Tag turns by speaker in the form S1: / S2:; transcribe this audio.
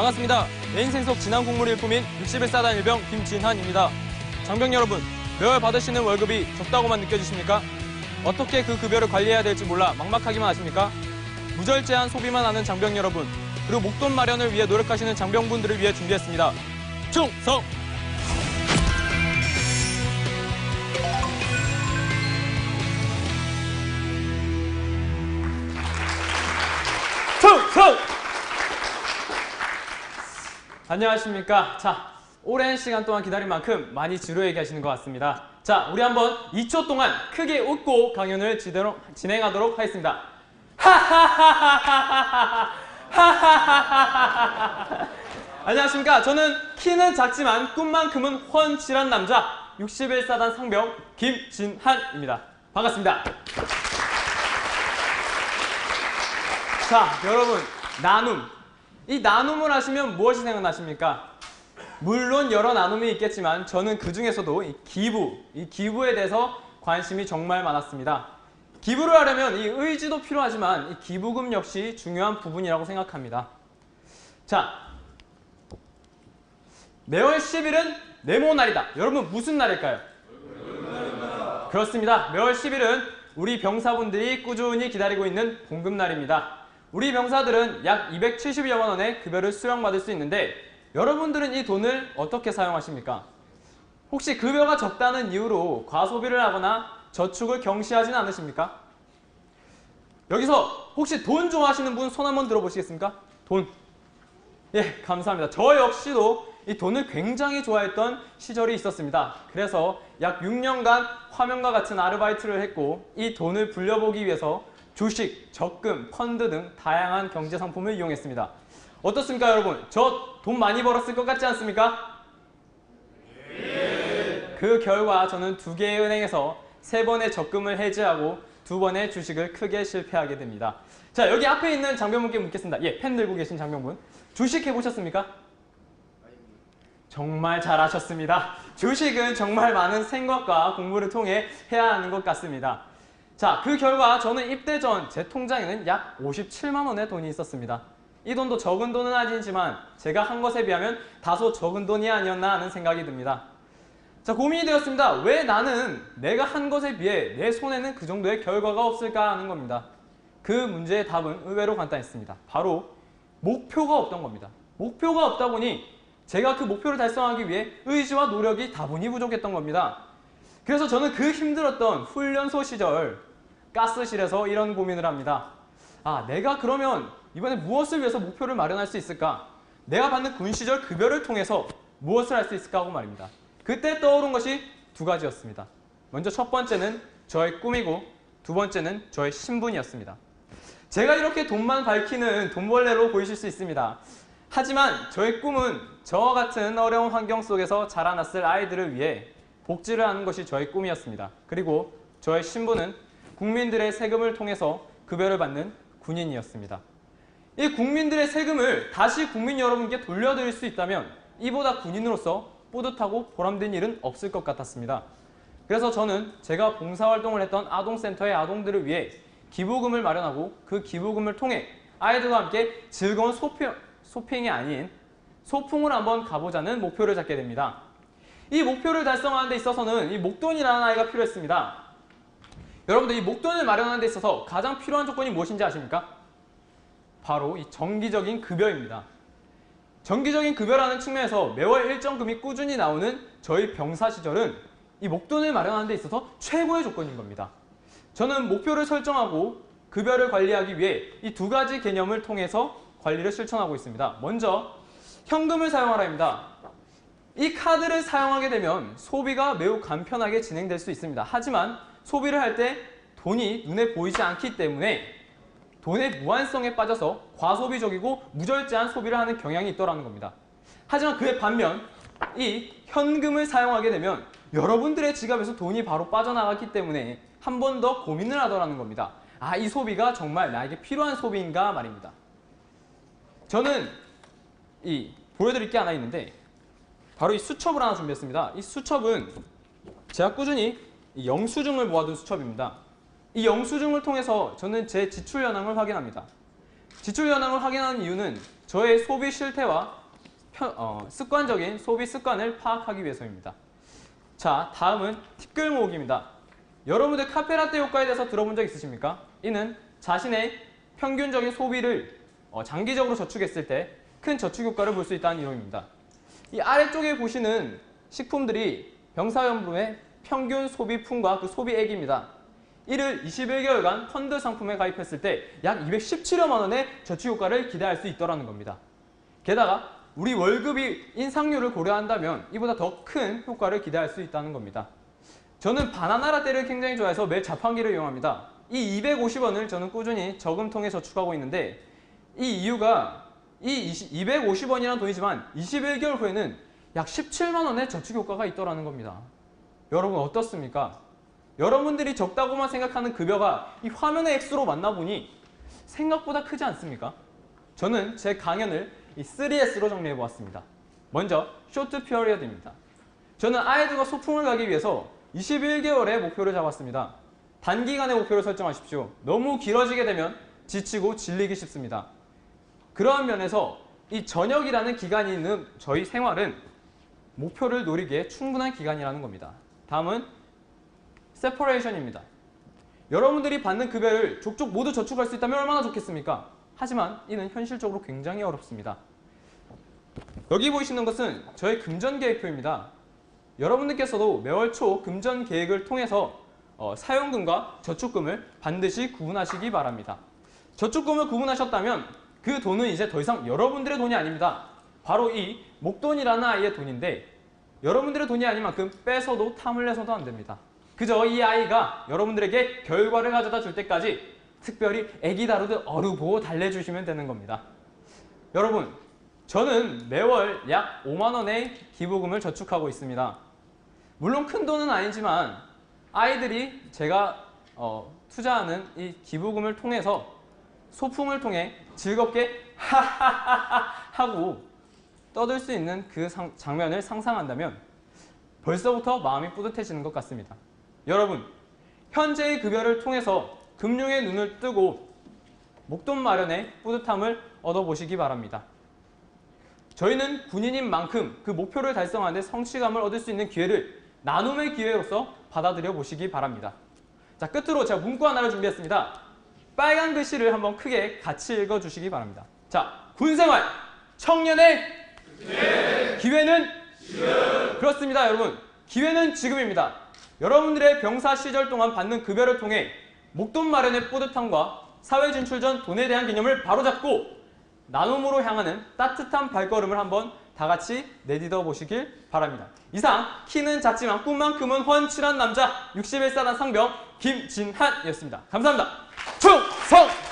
S1: 반갑습니다. 내 인생 속 진한 국물이 일품인 61사단 일병 김진한입니다. 장병 여러분, 매월 받으시는 월급이 적다고만 느껴지십니까? 어떻게 그 급여를 관리해야 될지 몰라 막막하기만 하십니까? 무절제한 소비만 하는 장병 여러분, 그리고 목돈 마련을 위해 노력하시는 장병분들을 위해 준비했습니다. 충성! 충성! 안녕하십니까. 자, 오랜 시간 동안 기다린 만큼 많이 지루해 계시는 것 같습니다. 자, 우리 한번 2초 동안 크게 웃고 강연을 진행하도록 하겠습니다. 안녕하십니까. 저는 키는 작지만 꿈만큼은 훤칠한 남자 61사단 상병 김진한입니다. 반갑습니다. 자, 여러분, 나눔. 이 나눔을 하시면 무엇이 생각나십니까? 물론 여러 나눔이 있겠지만 저는 그 중에서도 이 기부에 대해서 관심이 정말 많았습니다. 기부를 하려면 이 의지도 필요하지만 이 기부금 역시 중요한 부분이라고 생각합니다. 자, 매월 10일은 네모 날이다. 여러분 무슨 날일까요? 그렇습니다. 매월 10일은 우리 병사분들이 꾸준히 기다리고 있는 봉급날입니다. 우리 병사들은 약 270여만 원의 급여를 수령받을 수 있는데 여러분들은 이 돈을 어떻게 사용하십니까? 혹시 급여가 적다는 이유로 과소비를 하거나 저축을 경시하지는 않으십니까? 여기서 혹시 돈 좋아하시는 분 손 한번 들어보시겠습니까? 돈. 예, 감사합니다. 저 역시도 이 돈을 굉장히 좋아했던 시절이 있었습니다. 그래서 약 6년간 화면과 같은 아르바이트를 했고 이 돈을 불려보기 위해서 주식, 적금, 펀드 등 다양한 경제 상품을 이용했습니다. 어떻습니까, 여러분? 저 돈 많이 벌었을 것 같지 않습니까? 네. 그 결과 저는 2개의 은행에서 3번의 적금을 해지하고 2번의 주식을 크게 실패하게 됩니다. 자, 여기 앞에 있는 장병분께 묻겠습니다. 예, 펜 들고 계신 장병분. 주식 해보셨습니까? 정말 잘하셨습니다. 주식은 정말 많은 생각과 공부를 통해 해야 하는 것 같습니다. 자, 그 결과 저는 입대 전 제 통장에는 약 57만 원의 돈이 있었습니다. 이 돈도 적은 돈은 아니지만 제가 한 것에 비하면 다소 적은 돈이 아니었나 하는 생각이 듭니다. 자, 고민이 되었습니다. 왜 나는 내가 한 것에 비해 내 손에는 그 정도의 결과가 없을까 하는 겁니다. 그 문제의 답은 의외로 간단했습니다. 바로 목표가 없던 겁니다. 목표가 없다 보니 제가 그 목표를 달성하기 위해 의지와 노력이 다분히 부족했던 겁니다. 그래서 저는 그 힘들었던 훈련소 시절 가스실에서 이런 고민을 합니다. 아, 내가 그러면 이번에 무엇을 위해서 목표를 마련할 수 있을까? 내가 받는 군 시절 급여를 통해서 무엇을 할 수 있을까 하고 말입니다. 그때 떠오른 것이 2가지였습니다. 먼저 첫 번째는 저의 꿈이고 2번째는 저의 신분이었습니다. 제가 이렇게 돈만 밝히는 돈벌레로 보이실 수 있습니다. 하지만 저의 꿈은 저와 같은 어려운 환경 속에서 자라났을 아이들을 위해 복지를 하는 것이 저의 꿈이었습니다. 그리고 저의 신분은 국민들의 세금을 통해서 급여를 받는 군인이었습니다. 이 국민들의 세금을 다시 국민 여러분께 돌려드릴 수 있다면 이보다 군인으로서 뿌듯하고 보람된 일은 없을 것 같았습니다. 그래서 저는 제가 봉사활동을 했던 아동센터의 아동들을 위해 기부금을 마련하고 그 기부금을 통해 아이들과 함께 즐거운 소핑이 아닌 소풍을 한번 가보자는 목표를 잡게 됩니다. 이 목표를 달성하는 데 있어서는 이 목돈이라는 아이가 필요했습니다. 여러분들, 이 목돈을 마련하는 데 있어서 가장 필요한 조건이 무엇인지 아십니까? 바로 이 정기적인 급여입니다. 정기적인 급여라는 측면에서 매월 일정금이 꾸준히 나오는 저희 병사 시절은 이 목돈을 마련하는 데 있어서 최고의 조건인 겁니다. 저는 목표를 설정하고 급여를 관리하기 위해 이 2가지 개념을 통해서 관리를 실천하고 있습니다. 먼저 현금을 사용하라입니다. 이 카드를 사용하게 되면 소비가 매우 간편하게 진행될 수 있습니다. 하지만 소비를 할 때 돈이 눈에 보이지 않기 때문에 돈의 무한성에 빠져서 과소비적이고 무절제한 소비를 하는 경향이 있더라는 겁니다. 하지만 그에 반면 이 현금을 사용하게 되면 여러분들의 지갑에서 돈이 바로 빠져나갔기 때문에 한 번 더 고민을 하더라는 겁니다. 아, 이 소비가 정말 나에게 필요한 소비인가 말입니다. 저는 보여드릴 게 하나 있는데 바로 이 수첩을 하나 준비했습니다. 이 수첩은 제가 꾸준히 영수증을 모아둔 수첩입니다. 이 영수증을 통해서 저는 제 지출 현황을 확인합니다. 지출 현황을 확인하는 이유는 저의 소비 실태와 습관적인 소비 습관을 파악하기 위해서입니다. 자, 다음은 티끌 모으기입니다. 여러분들 카페라떼 효과에 대해서 들어본 적 있으십니까? 이는 자신의 평균적인 소비를 장기적으로 저축했을 때 큰 저축 효과를 볼 수 있다는 이론입니다. 이 아래쪽에 보시는 식품들이 병사연금의 평균 소비품과 그 소비액입니다. 이를 21개월간 펀드 상품에 가입했을 때 약 217여만 원의 저축 효과를 기대할 수 있다는 겁니다. 게다가 우리 월급이 인상률을 고려한다면 이보다 더 큰 효과를 기대할 수 있다는 겁니다. 저는 바나나 라떼를 굉장히 좋아해서 매일 자판기를 이용합니다. 이 250원을 저는 꾸준히 저금통에 저축하고 있는데 이 이유가 이 250원이라는 돈이지만 21개월 후에는 약 17만 원의 저축 효과가 있더라는 겁니다. 여러분 어떻습니까? 여러분들이 적다고만 생각하는 급여가 이 화면의 액수로 만나보니 생각보다 크지 않습니까? 저는 제 강연을 이 3S로 정리해 보았습니다. 먼저 쇼트 피어리어드입니다. 저는 아이들과 소풍을 가기 위해서 21개월의 목표를 잡았습니다. 단기간의 목표를 설정하십시오. 너무 길어지게 되면 지치고 질리기 쉽습니다. 그러한 면에서 이 전역이라는 기간이 있는 저희 생활은 목표를 노리기에 충분한 기간이라는 겁니다. 다음은 세퍼레이션입니다. 여러분들이 받는 급여를 족족 모두 저축할 수 있다면 얼마나 좋겠습니까? 하지만 이는 현실적으로 굉장히 어렵습니다. 여기 보이시는 것은 저의 금전 계획표입니다. 여러분들께서도 매월 초 금전 계획을 통해서 사용금과 저축금을 반드시 구분하시기 바랍니다. 저축금을 구분하셨다면 그 돈은 이제 더 이상 여러분들의 돈이 아닙니다. 바로 이 목돈이라는 아이의 돈인데 여러분들의 돈이 아닌 만큼 뺏어도 탐을 내서도 안 됩니다. 그저 이 아이가 여러분들에게 결과를 가져다 줄 때까지 특별히 애기 다루듯 어루보호 달래주시면 되는 겁니다. 여러분, 저는 매월 약 5만 원의 기부금을 저축하고 있습니다. 물론 큰 돈은 아니지만 아이들이 제가 투자하는 이 기부금을 통해서 소풍을 통해 즐겁게 하하하하 하고 떠들 수 있는 그 장면을 상상한다면 벌써부터 마음이 뿌듯해지는 것 같습니다. 여러분, 현재의 급여를 통해서 금융의 눈을 뜨고 목돈 마련의 뿌듯함을 얻어보시기 바랍니다. 저희는 군인인 만큼 그 목표를 달성하는 데 성취감을 얻을 수 있는 기회를 나눔의 기회로서 받아들여 보시기 바랍니다. 자, 끝으로 제가 문구 하나를 준비했습니다. 빨간 글씨를 한번 크게 같이 읽어주시기 바랍니다. 자, 군생활, 청년의 기회는 지금. 그렇습니다, 여러분. 기회는 지금입니다. 여러분들의 병사 시절 동안 받는 급여를 통해 목돈 마련의 뿌듯함과 사회 진출 전 돈에 대한 개념을 바로잡고 나눔으로 향하는 따뜻한 발걸음을 한번 다 같이 내딛어 보시길 바랍니다. 이상 키는 작지만 꿈만큼은 훤칠한 남자 61사단 상병 김진한이었습니다. 감사합니다. 충성!